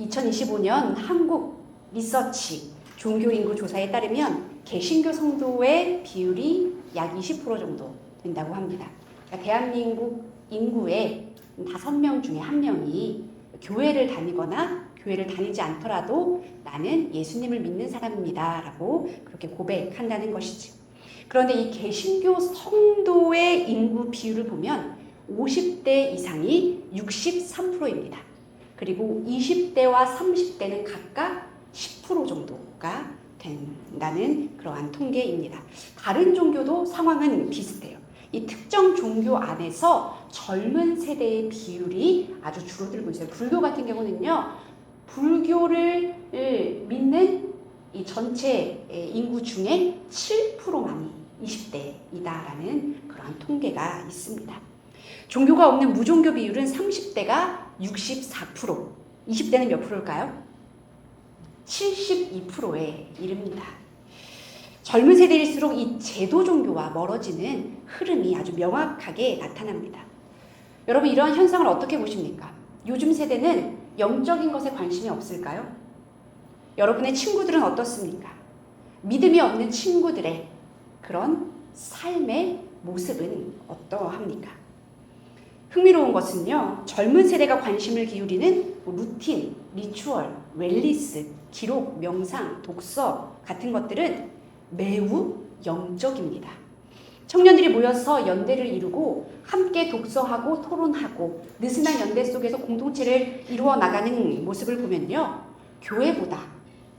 2025년 한국 리서치 종교인구 조사에 따르면 개신교 성도의 비율이 약 20% 정도 된다고 합니다. 그러니까 대한민국 인구의 5명 중에 1명이 교회를 다니거나 교회를 다니지 않더라도 나는 예수님을 믿는 사람입니다 라고 그렇게 고백한다는 것이지. 그런데 이 개신교 성도의 인구 비율을 보면 50대 이상이 63%입니다. 그리고 20대와 30대는 각각 10% 정도가 된다는 그러한 통계입니다. 다른 종교도 상황은 비슷해요. 이 특정 종교 안에서 젊은 세대의 비율이 아주 줄어들고 있어요. 불교 같은 경우는요, 불교를 믿는 이 전체 인구 중에 7%만이 20대이다라는 그러한 통계가 있습니다. 종교가 없는 무종교 비율은 30대가 64%, 20대는 몇 프로일까요? 72%에 이릅니다. 젊은 세대일수록 이 제도 종교와 멀어지는 흐름이 아주 명확하게 나타납니다. 여러분, 이러한 현상을 어떻게 보십니까? 요즘 세대는 영적인 것에 관심이 없을까요? 여러분의 친구들은 어떻습니까? 믿음이 없는 친구들의 그런 삶의 모습은 어떠합니까? 흥미로운 것은요, 젊은 세대가 관심을 기울이는 루틴, 리추얼, 웰니스, 기록, 명상, 독서 같은 것들은 매우 영적입니다. 청년들이 모여서 연대를 이루고 함께 독서하고 토론하고 느슨한 연대 속에서 공동체를 이루어 나가는 모습을 보면요, 교회보다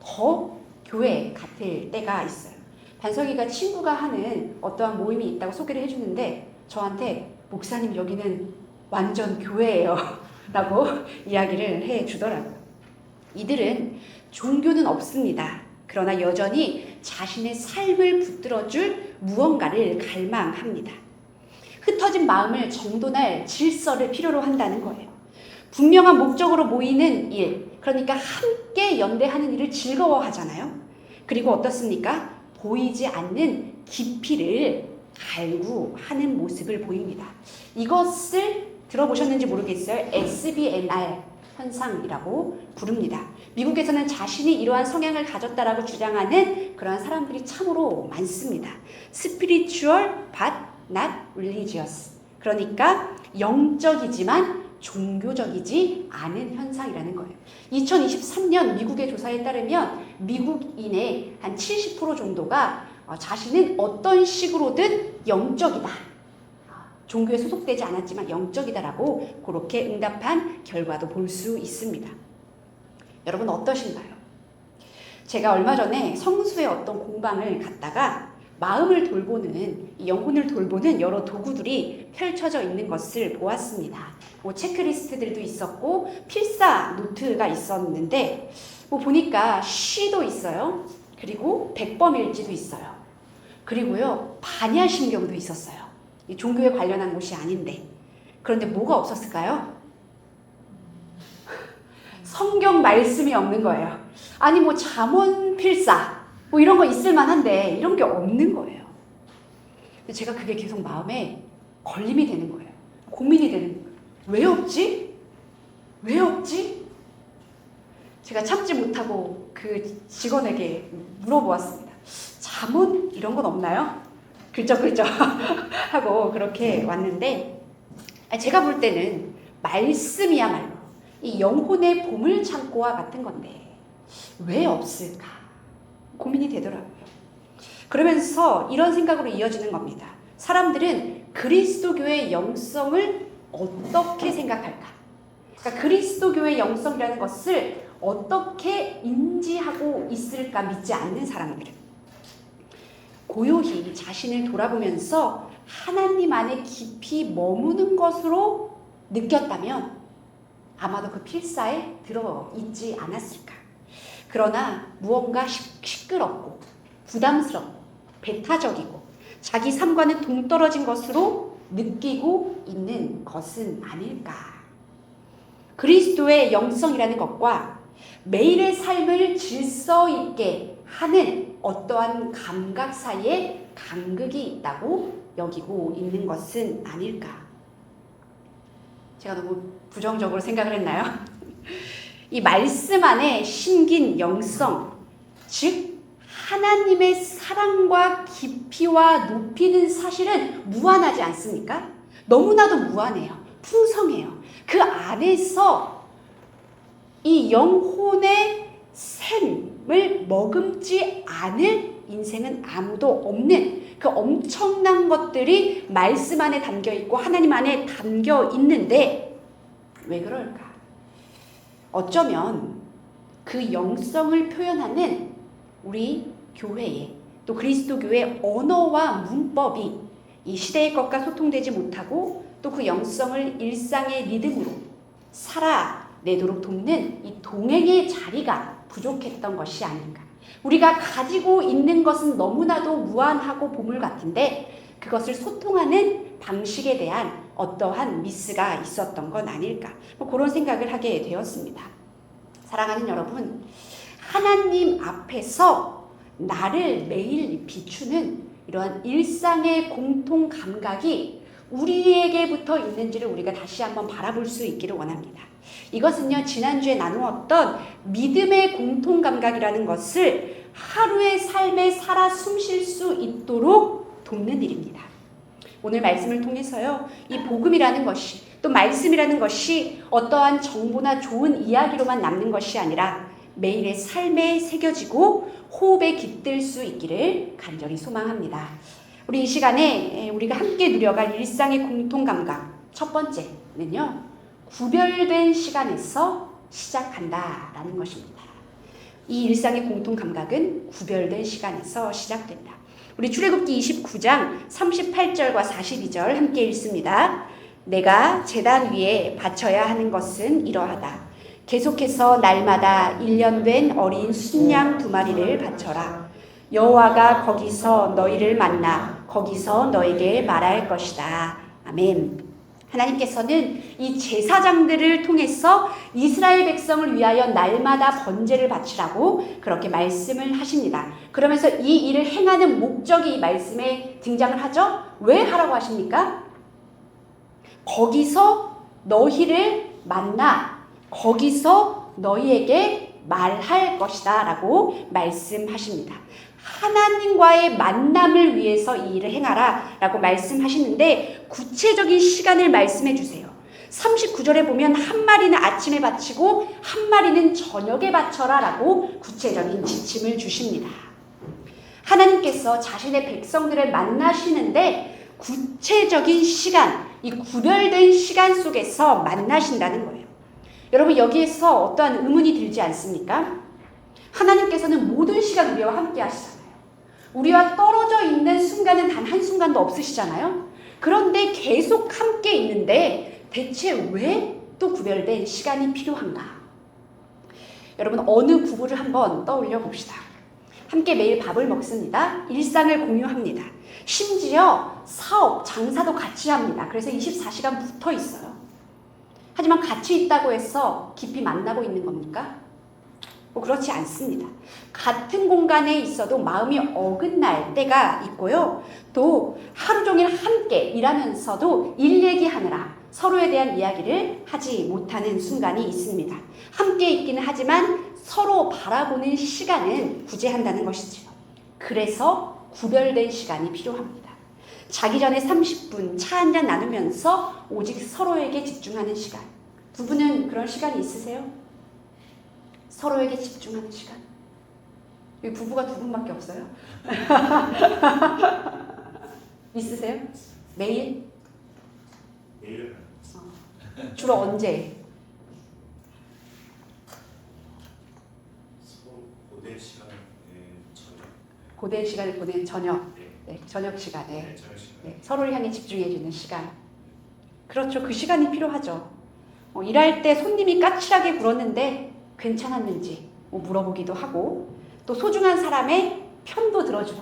더 교회 같을 때가 있어요. 반석이가 친구가 하는 어떠한 모임이 있다고 소개를 해주는데 저한테 목사님 여기는 완전 교회예요 라고 이야기를 해주더라고요. 이들은 종교는 없습니다. 그러나 여전히 자신의 삶을 붙들어줄 무언가를 갈망합니다. 흩어진 마음을 정돈할 질서를 필요로 한다는 거예요. 분명한 목적으로 모이는 일, 그러니까 함께 연대하는 일을 즐거워하잖아요. 그리고 어떻습니까? 보이지 않는 깊이를 갈구하는 모습을 보입니다. 이것을 들어보셨는지 모르겠어요. SBNR 현상이라고 부릅니다. 미국에서는 자신이 이러한 성향을 가졌다라고 주장하는 그러한 사람들이 참으로 많습니다. Spiritual but not religious. 그러니까 영적이지만 종교적이지 않은 현상이라는 거예요. 2023년 미국의 조사에 따르면 미국인의 한 70% 정도가 자신은 어떤 식으로든 영적이다. 종교에 소속되지 않았지만 영적이다라고 그렇게 응답한 결과도 볼 수 있습니다. 여러분 어떠신가요? 제가 얼마 전에 성수의 어떤 공방을 갔다가 마음을 돌보는, 영혼을 돌보는 여러 도구들이 펼쳐져 있는 것을 보았습니다. 뭐 체크리스트들도 있었고 필사 노트가 있었는데 보니까 시도 있어요. 그리고 백범일지도 있어요. 그리고요 반야심경도 있었어요. 이 종교에 관련한 곳이 아닌데. 그런데 뭐가 없었을까요? 성경 말씀이 없는 거예요. 아니 뭐 잠언 필사 뭐 이런 거 있을 만한데 이런 게 없는 거예요. 제가 그게 계속 마음에 걸림이 되는 거예요. 고민이 되는 거예요. 왜 없지? 왜 없지? 제가 참지 못하고 그 직원에게 물어보았습니다. 잠언 이런 건 없나요? 글쩍글쩍 하고 그렇게 왔는데 제가 볼 때는 말씀이야말로 이 영혼의 보물창고와 같은 건데 왜 없을까? 고민이 되더라고요. 그러면서 이런 생각으로 이어지는 겁니다. 사람들은 그리스도교의 영성을 어떻게 생각할까? 그러니까 그리스도교의 영성이라는 것을 어떻게 인지하고 있을까 믿지 않는 사람들은 고요히 자신을 돌아보면서 하나님 안에 깊이 머무는 것으로 느꼈다면 아마도 그 필사에 들어있지 않았을까. 그러나 무언가 시끄럽고 부담스럽고 배타적이고 자기 삶과는 동떨어진 것으로 느끼고 있는 것은 아닐까. 그리스도의 영성이라는 것과 매일의 삶을 질서 있게 하는 어떠한 감각 사이에 간극이 있다고 여기고 있는 것은 아닐까. 제가 너무 부정적으로 생각을 했나요? 이 말씀 안에 심긴 영성, 즉 하나님의 사랑과 깊이와 높이는 사실은 무한하지 않습니까? 너무나도 무한해요. 풍성해요. 그 안에서 이 영혼의 샘을 머금지 않을 인생은 아무도 없는 그 엄청난 것들이 말씀 안에 담겨 있고 하나님 안에 담겨 있는데 왜 그럴까? 어쩌면 그 영성을 표현하는 우리 교회의 또 그리스도교의 언어와 문법이 이 시대의 것과 소통되지 못하고 또 그 영성을 일상의 리듬으로 살아내도록 돕는 이 동행의 자리가 부족했던 것이 아닌가. 우리가 가지고 있는 것은 너무나도 무한하고 보물 같은데 그것을 소통하는 방식에 대한 어떠한 미스가 있었던 건 아닐까. 그런 생각을 하게 되었습니다. 사랑하는 여러분, 하나님 앞에서 나를 매일 비추는 이러한 일상의 공통 감각이 우리에게부터 있는지를 우리가 다시 한번 바라볼 수 있기를 원합니다. 이것은요, 지난주에 나누었던 믿음의 공통 감각이라는 것을 하루의 삶에 살아 숨쉴 수 있도록 돕는 일입니다. 오늘 말씀을 통해서요, 이 복음이라는 것이 또 말씀이라는 것이 어떠한 정보나 좋은 이야기로만 남는 것이 아니라 매일의 삶에 새겨지고 호흡에 깃들 수 있기를 간절히 소망합니다. 우리 이 시간에 우리가 함께 누려갈 일상의 공통감각 첫 번째는요, 구별된 시간에서 시작한다라는 것입니다. 이 일상의 공통감각은 구별된 시간에서 시작된다. 우리 출애굽기 29장 38절과 42절 함께 읽습니다. 내가 제단 위에 바쳐야 하는 것은 이러하다. 계속해서 날마다 1년 된 어린 순양 2마리를 바쳐라. 여호와가 거기서 너희를 만나 거기서 너에게 말할 것이다. 아멘. 하나님께서는 이 제사장들을 통해서 이스라엘 백성을 위하여 날마다 번제를 바치라고 그렇게 말씀을 하십니다. 그러면서 이 일을 행하는 목적이 이 말씀에 등장을 하죠. 왜 하라고 하십니까? 거기서 너희를 만나 거기서 너희에게 말할 것이다 라고 말씀하십니다. 하나님과의 만남을 위해서 이 일을 행하라 라고 말씀하시는데 구체적인 시간을 말씀해 주세요. 39절에 보면 한 마리는 아침에 바치고 한 마리는 저녁에 바쳐라 라고 구체적인 지침을 주십니다. 하나님께서 자신의 백성들을 만나시는데 구체적인 시간, 이 구별된 시간 속에서 만나신다는 거예요. 여러분, 여기에서 어떠한 의문이 들지 않습니까? 하나님께서는 모든 시간 우리와 함께 하시잖아요. 우리와 떨어져 있는 순간은 단 한순간도 없으시잖아요. 그런데 계속 함께 있는데 대체 왜 또 구별된 시간이 필요한가? 여러분, 어느 부부를 한번 떠올려 봅시다. 함께 매일 밥을 먹습니다. 일상을 공유합니다. 심지어 사업, 장사도 같이 합니다. 그래서 24시간 붙어 있어요. 하지만 같이 있다고 해서 깊이 만나고 있는 겁니까? 그렇지 않습니다. 같은 공간에 있어도 마음이 어긋날 때가 있고요. 또 하루 종일 함께 일하면서도 일 얘기하느라 서로에 대한 이야기를 하지 못하는 순간이 있습니다. 함께 있기는 하지만 서로 바라보는 시간은 구제한다는 것이죠. 그래서 구별된 시간이 필요합니다. 자기 전에 30분 차 한잔 나누면서 오직 서로에게 집중하는 시간. 두 분은 그런 시간이 있으세요? 서로에게 집중하는 시간. 여기 부부가 두 분밖에 없어요? 있으세요? 매일? 매일. 주로 언제? 고된 시간에 저녁. 고된 시간을 보낸 저녁. 네. 네, 저녁 시간에. 네, 저녁 시간. 네, 서로를 향해 집중해주는 시간. 그렇죠. 그 시간이 필요하죠. 일할 때 손님이 까칠하게 굴었는데 괜찮았는지 물어보기도 하고, 또 소중한 사람의 편도 들어주고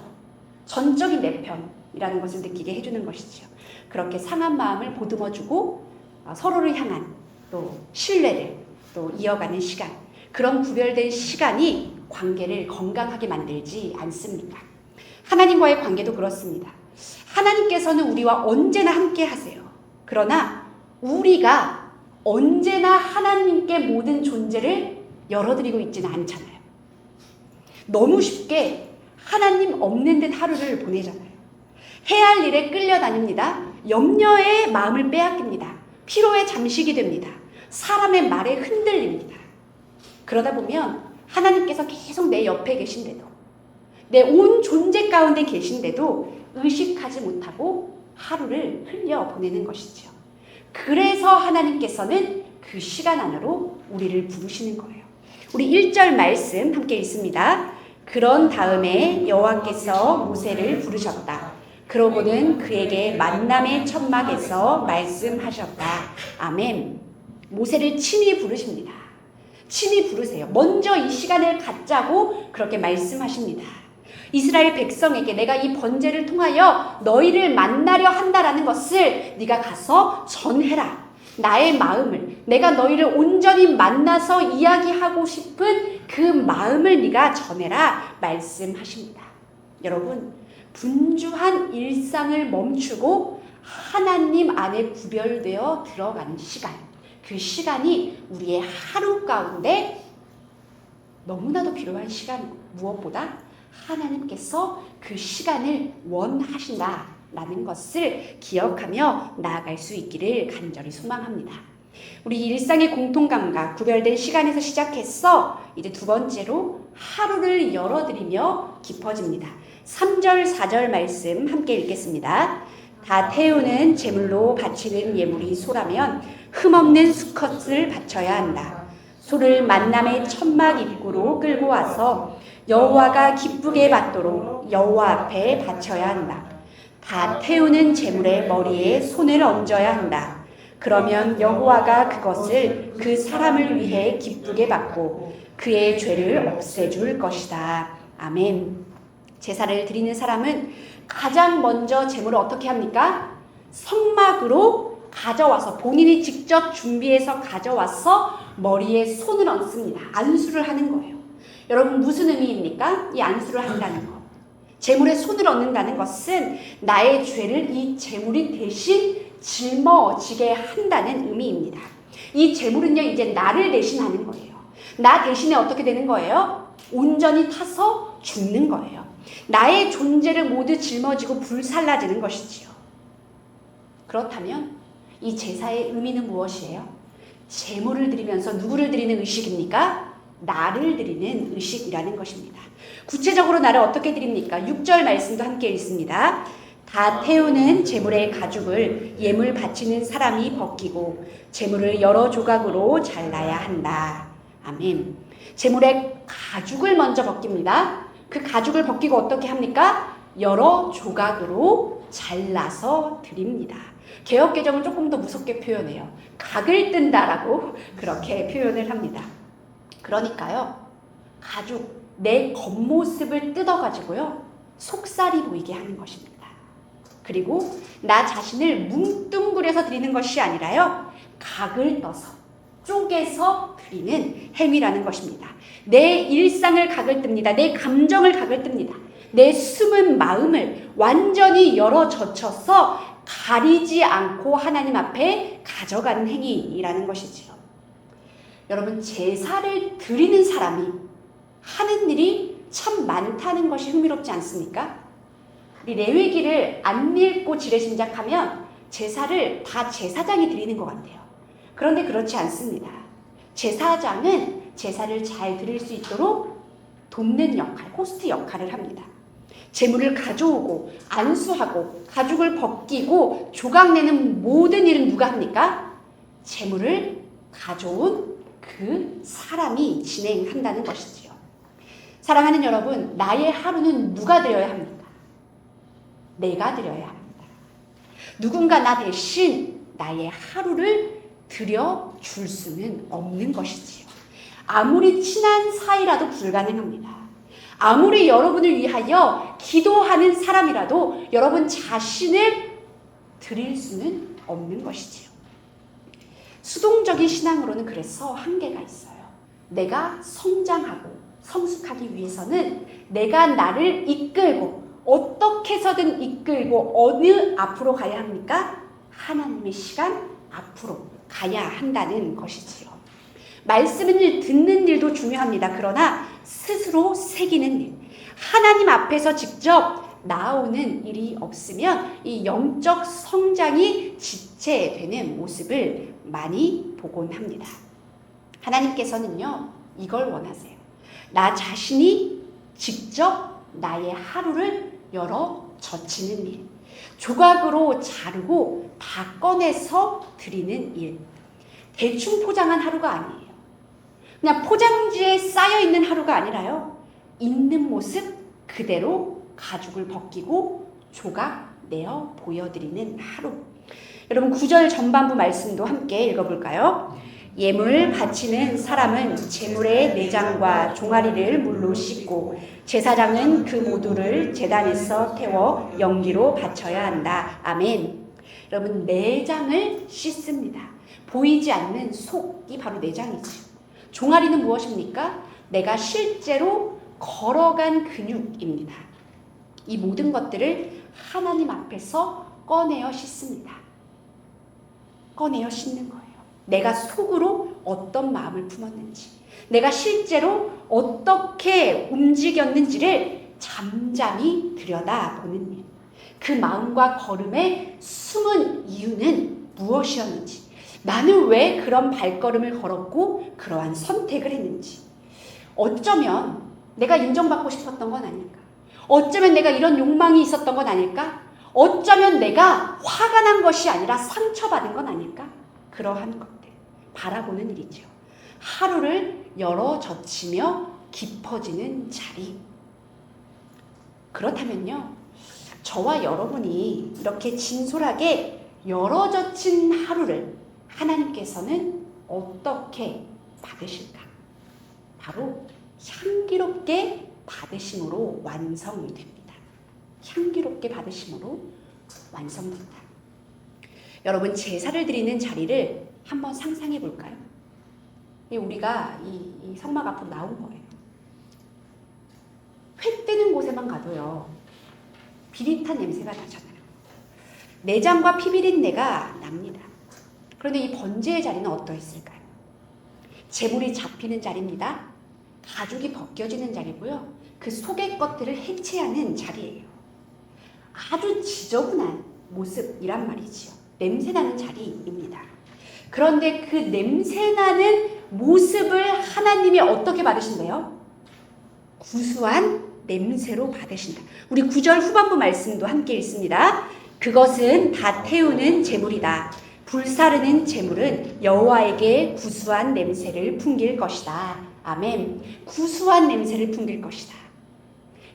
전적인 내 편이라는 것을 느끼게 해주는 것이죠. 그렇게 상한 마음을 보듬어주고 서로를 향한 또 신뢰를 또 이어가는 시간, 그런 구별된 시간이 관계를 건강하게 만들지 않습니까? 하나님과의 관계도 그렇습니다. 하나님께서는 우리와 언제나 함께 하세요. 그러나 우리가 언제나 하나님께 모든 존재를 열어드리고 있지는 않잖아요. 너무 쉽게 하나님 없는 듯 하루를 보내잖아요. 해야 할 일에 끌려다닙니다. 염려의 마음을 빼앗깁니다. 피로에 잠식이 됩니다. 사람의 말에 흔들립니다. 그러다 보면 하나님께서 계속 내 옆에 계신데도, 내 온 존재 가운데 계신데도 의식하지 못하고 하루를 흘려 보내는 것이죠. 그래서 하나님께서는 그 시간 안으로 우리를 부르시는 거예요. 우리 1절 말씀 함께 읽습니다. 그런 다음에 여호와께서 모세를 부르셨다. 그러고는 그에게 만남의 천막에서 말씀하셨다. 아멘. 모세를 친히 부르십니다. 친히 부르세요. 먼저 이 시간을 갖자고 그렇게 말씀하십니다. 이스라엘 백성에게 내가 이 번제를 통하여 너희를 만나려 한다라는 것을 네가 가서 전해라. 나의 마음을, 내가 너희를 온전히 만나서 이야기하고 싶은 그 마음을 네가 전해라 말씀하십니다. 여러분, 분주한 일상을 멈추고 하나님 안에 구별되어 들어가는 시간, 그 시간이 우리의 하루 가운데 너무나도 필요한 시간이고, 무엇보다 하나님께서 그 시간을 원하신다라는 것을 기억하며 나아갈 수 있기를 간절히 소망합니다. 우리 일상의 공통감과 구별된 시간에서 시작해서 이제 두 번째로 하루를 열어드리며 깊어집니다. 3절 4절 말씀 함께 읽겠습니다. 다 태우는 제물로 바치는 예물이 소라면 흠없는 수컷을 바쳐야 한다. 소를 만남의 천막 입구로 끌고 와서 여호와가 기쁘게 받도록 여호와 앞에 바쳐야 한다. 다 태우는 제물의 머리에 손을 얹어야 한다. 그러면 여호와가 그것을 그 사람을 위해 기쁘게 받고 그의 죄를 없애줄 것이다. 아멘. 제사를 드리는 사람은 가장 먼저 제물을 어떻게 합니까? 성막으로 가져와서, 본인이 직접 준비해서 가져와서 머리에 손을 얹습니다. 안수를 하는 거예요. 여러분, 무슨 의미입니까? 이 안수를 한다는 것. 제물에 손을 얹는다는 것은 나의 죄를 이 제물이 대신 짊어지게 한다는 의미입니다. 이 제물은요, 이제 나를 대신하는 거예요. 나 대신에 어떻게 되는 거예요? 온전히 타서 죽는 거예요. 나의 존재를 모두 짊어지고 불살라지는 것이지요. 그렇다면 이 제사의 의미는 무엇이에요? 제물을 드리면서 누구를 드리는 의식입니까? 나를 드리는 의식이라는 것입니다. 구체적으로 나를 어떻게 드립니까? 6절 말씀도 함께 읽습니다. 다 태우는 제물의 가죽을 예물 바치는 사람이 벗기고 제물을 여러 조각으로 잘라야 한다. 아멘. 제물의 가죽을 먼저 벗깁니다. 그 가죽을 벗기고 어떻게 합니까? 여러 조각으로 잘라서 드립니다. 개역개정은 조금 더 무섭게 표현해요. 각을 뜬다라고 그렇게 표현을 합니다. 그러니까요, 가죽, 내 겉모습을 뜯어가지고요, 속살이 보이게 하는 것입니다. 그리고 나 자신을 뭉뚱그려서 드리는 것이 아니라요, 각을 떠서, 쪼개서 드리는 행위라는 것입니다. 내 일상을 각을 뜹니다. 내 감정을 각을 뜹니다. 내 숨은 마음을 완전히 열어 젖혀서 가리지 않고 하나님 앞에 가져가는 행위라는 것이지요. 여러분, 제사를 드리는 사람이 하는 일이 참 많다는 것이 흥미롭지 않습니까? 우리 레위기를 안 읽고 지레짐작하면 제사를 다 제사장이 드리는 것 같아요. 그런데 그렇지 않습니다. 제사장은 제사를 잘 드릴 수 있도록 돕는 역할, 호스트 역할을 합니다. 제물을 가져오고 안수하고 가죽을 벗기고 조각내는 모든 일은 누가 합니까? 제물을 가져온 그 사람이 진행한다는 것이지요. 사랑하는 여러분, 나의 하루는 누가 드려야 합니까? 내가 드려야 합니다. 누군가 나 대신 나의 하루를 드려줄 수는 없는 것이지요. 아무리 친한 사이라도 불가능합니다. 아무리 여러분을 위하여 기도하는 사람이라도 여러분 자신을 드릴 수는 없는 것이지요. 수동적인 신앙으로는 그래서 한계가 있어요. 내가 성장하고 성숙하기 위해서는 내가 나를 이끌고 어떻게 해서든 이끌고 어느 앞으로 가야 합니까? 하나님의 시간 앞으로 가야 한다는 것이지요. 말씀을 듣는 일도 중요합니다. 합니다. 그러나 스스로 새기는 일, 하나님 앞에서 직접 나오는 일이 없으면 이 영적 성장이 지체되는 모습을 많이 보곤 합니다. 하나님께서는요, 이걸 원하세요. 나 자신이 직접 나의 하루를 열어 젖히는 일, 조각으로 자르고 다 꺼내서 드리는 일, 대충 포장한 하루가 아니에요. 그냥 포장지에 쌓여있는 하루가 아니라요, 있는 모습 그대로 가죽을 벗기고 조각 내어 보여드리는 하루. 여러분 9절 전반부 말씀도 함께 읽어볼까요? 예물 바치는 사람은 제물의 내장과 종아리를 물로 씻고 제사장은 그 모두를 제단에서 태워 연기로 바쳐야 한다. 아멘. 여러분 내장을 씻습니다. 보이지 않는 속이 바로 내장이죠. 종아리는 무엇입니까? 내가 실제로 걸어간 근육입니다. 이 모든 것들을 하나님 앞에서 꺼내어 씻습니다. 꺼내어 씻는 거예요. 내가 속으로 어떤 마음을 품었는지, 내가 실제로 어떻게 움직였는지를 잠잠히 들여다보는 일. 그 마음과 걸음의 숨은 이유는 무엇이었는지, 나는 왜 그런 발걸음을 걸었고 그러한 선택을 했는지, 어쩌면 내가 인정받고 싶었던 건 아닐까? 어쩌면 내가 이런 욕망이 있었던 건 아닐까? 어쩌면 내가 화가 난 것이 아니라 상처받은 건 아닐까? 그러한 것들 바라보는 일이죠. 하루를 열어 젖히며 깊어지는 자리. 그렇다면요, 저와 여러분이 이렇게 진솔하게 열어 젖힌 하루를 하나님께서는 어떻게 받으실까? 바로 향기롭게 받으심으로 완성됩니다. 향기롭게 받으심으로 완성됩니다. 여러분 제사를 드리는 자리를 한번 상상해 볼까요? 우리가 이 성막 앞으로 나온 거예요. 회 뜨는 곳에만 가도요, 비릿한 냄새가 나잖아요. 내장과 피비린내가 납니다. 그런데 이 번제의 자리는 어떠했을까요? 제물이 잡히는 자리입니다. 가죽이 벗겨지는 자리고요, 그 속의 것들을 해체하는 자리예요. 아주 지저분한 모습이란 말이지요. 냄새나는 자리입니다. 그런데 그 냄새나는 모습을 하나님이 어떻게 받으신대요? 구수한 냄새로 받으신다. 우리 9절 후반부 말씀도 함께 읽습니다. 그것은 다 태우는 제물이다. 불사르는 제물은 여호와에게 구수한 냄새를 풍길 것이다. 아멘. 구수한 냄새를 풍길 것이다.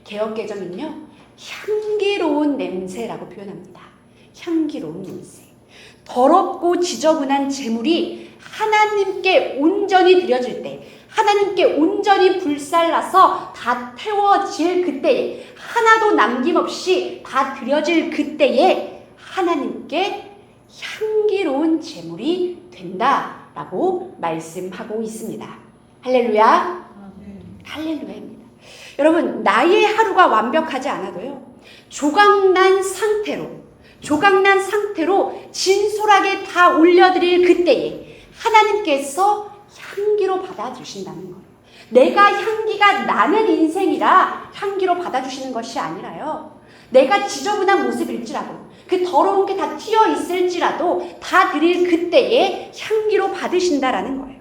개역개정은요, 향기로운 냄새라고 표현합니다. 향기로운 냄새. 더럽고 지저분한 제물이 하나님께 온전히 드려질 때, 하나님께 온전히 불살라서 다 태워질 그때에, 하나도 남김없이 다 드려질 그때에 하나님께 향기로운 제물이 된다라고 말씀하고 있습니다. 할렐루야. 할렐루야입니다. 여러분 나의 하루가 완벽하지 않아도요, 조각난 상태로 진솔하게 다 올려드릴 그때에 하나님께서 향기로 받아주신다는 거예요. 내가 향기가 나는 인생이라 향기로 받아주시는 것이 아니라요, 내가 지저분한 모습일지라도, 그 더러운 게 다 튀어 있을지라도 다 드릴 그때에 향기로 받으신다라는 거예요.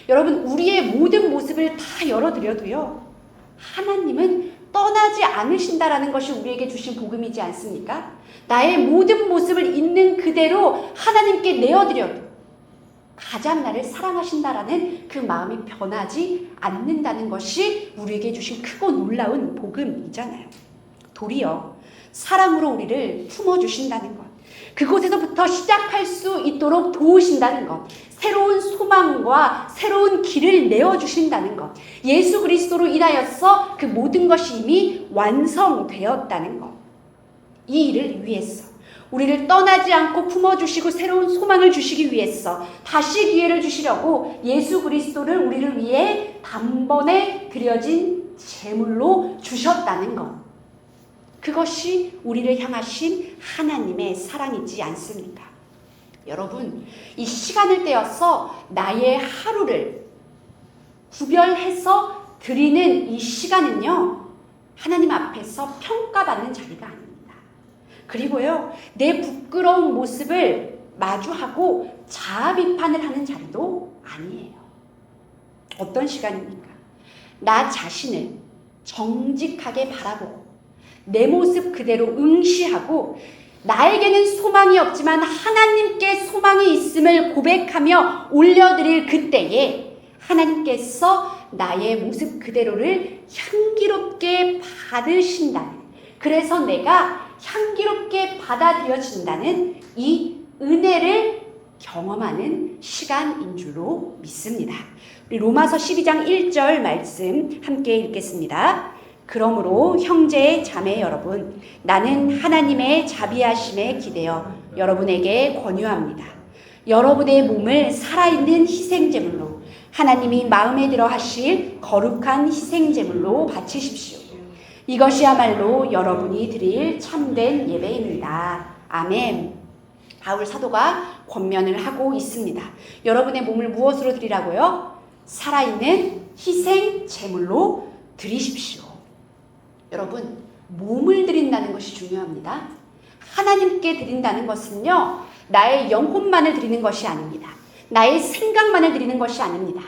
여러분 우리의 모든 모습을 다 열어드려도요, 하나님은 떠나지 않으신다라는 것이 우리에게 주신 복음이지 않습니까? 나의 모든 모습을 있는 그대로 하나님께 내어드려도 가장 나를 사랑하신다라는 그 마음이 변하지 않는다는 것이 우리에게 주신 크고 놀라운 복음이잖아요. 도리어 사랑으로 우리를 품어주신다는 것, 그곳에서부터 시작할 수 있도록 도우신다는 것, 새로운 소망과 새로운 길을 내어주신다는 것, 예수 그리스도로 인하여서 그 모든 것이 이미 완성되었다는 것, 이 일을 위해서 우리를 떠나지 않고 품어주시고 새로운 소망을 주시기 위해서 다시 기회를 주시려고 예수 그리스도를 우리를 위해 단번에 드려진 제물로 주셨다는 것, 그것이 우리를 향하신 하나님의 사랑이지 않습니까? 여러분 이 시간을 떼어서 나의 하루를 구별해서 드리는 이 시간은요, 하나님 앞에서 평가받는 자리가 아닙니다. 그리고요, 내 부끄러운 모습을 마주하고 자아 비판을 하는 자리도 아니에요. 어떤 시간입니까? 나 자신을 정직하게 바라보고 내 모습 그대로 응시하고 나에게는 소망이 없지만 하나님께 소망이 있음을 고백하며 올려드릴 그때에 하나님께서 나의 모습 그대로를 향기롭게 받으신다는, 그래서 내가 향기롭게 받아들여진다는 이 은혜를 경험하는 시간인 줄로 믿습니다. 우리 로마서 12장 1절 말씀 함께 읽겠습니다. 그러므로 형제 자매 여러분, 나는 하나님의 자비하심에 기대어 여러분에게 권유합니다. 여러분의 몸을 살아있는 희생제물로 하나님이 마음에 들어 하실 거룩한 희생제물로 바치십시오. 이것이야말로 여러분이 드릴 참된 예배입니다. 아멘. 바울 사도가 권면을 하고 있습니다. 여러분의 몸을 무엇으로 드리라고요? 살아있는 희생제물로 드리십시오. 여러분, 몸을 드린다는 것이 중요합니다. 하나님께 드린다는 것은요, 나의 영혼만을 드리는 것이 아닙니다. 나의 생각만을 드리는 것이 아닙니다.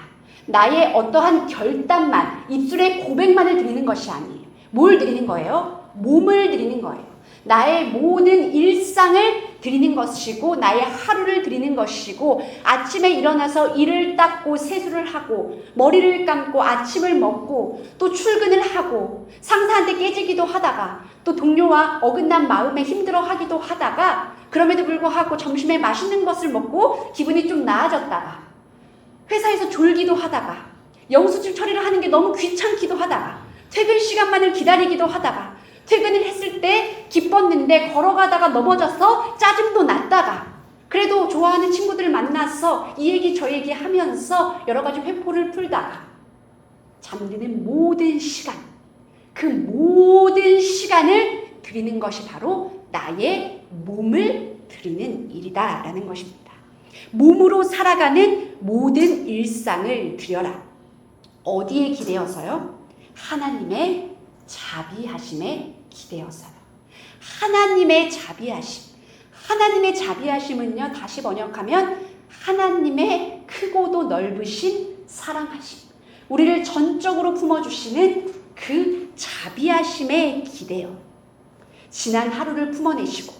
나의 어떠한 결단만, 입술의 고백만을 드리는 것이 아니에요. 뭘 드리는 거예요? 몸을 드리는 거예요. 나의 모든 일상을 드리는 것이고, 나의 하루를 드리는 것이고, 아침에 일어나서 이를 닦고 세수를 하고 머리를 감고 아침을 먹고 또 출근을 하고 상사한테 깨지기도 하다가 또 동료와 어긋난 마음에 힘들어하기도 하다가 그럼에도 불구하고 점심에 맛있는 것을 먹고 기분이 좀 나아졌다가 회사에서 졸기도 하다가 영수증 처리를 하는 게 너무 귀찮기도 하다가 퇴근 시간만을 기다리기도 하다가 퇴근을 했을 때 기뻤는데 걸어가다가 넘어져서 짜증도 났다가 그래도 좋아하는 친구들을 만나서 이 얘기 저 얘기 하면서 여러 가지 회포를 풀다가 잠드는 모든 시간, 그 모든 시간을 드리는 것이 바로 나의 몸을 드리는 일이다라는 것입니다. 몸으로 살아가는 모든 일상을 드려라. 어디에 기대어서요? 하나님의 자비하심에 기대어서요. 하나님의 자비하심. 하나님의 자비하심은요, 다시 번역하면 하나님의 크고도 넓으신 사랑하심. 우리를 전적으로 품어주시는 그 자비하심에 기대어 지난 하루를 품어내시고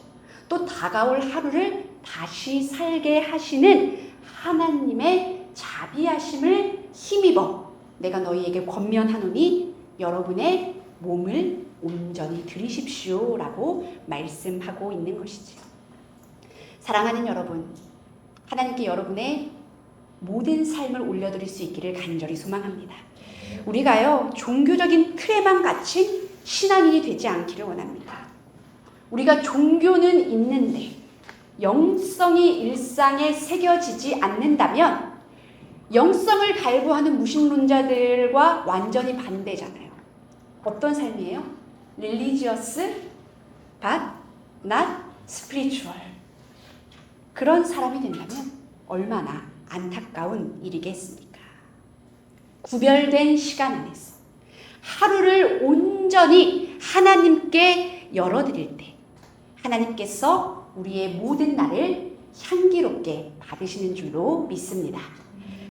또 다가올 하루를 다시 살게 하시는 하나님의 자비하심을 힘입어 내가 너희에게 권면하노니 여러분의 몸을 온전히 드리십시오 라고 말씀하고 있는 것이지요. 사랑하는 여러분, 하나님께 여러분의 모든 삶을 올려드릴 수 있기를 간절히 소망합니다. 우리가요, 종교적인 틀에만 갇힌 신앙인이 되지 않기를 원합니다. 우리가 종교는 있는데 영성이 일상에 새겨지지 않는다면 영성을 갈구하는 무신론자들과 완전히 반대잖아요. 어떤 삶이에요? religious but not spiritual. 그런 사람이 된다면 얼마나 안타까운 일이겠습니까? 구별된 시간 안에서 하루를 온전히 하나님께 열어드릴 때 하나님께서 우리의 모든 날을 향기롭게 받으시는 줄로 믿습니다.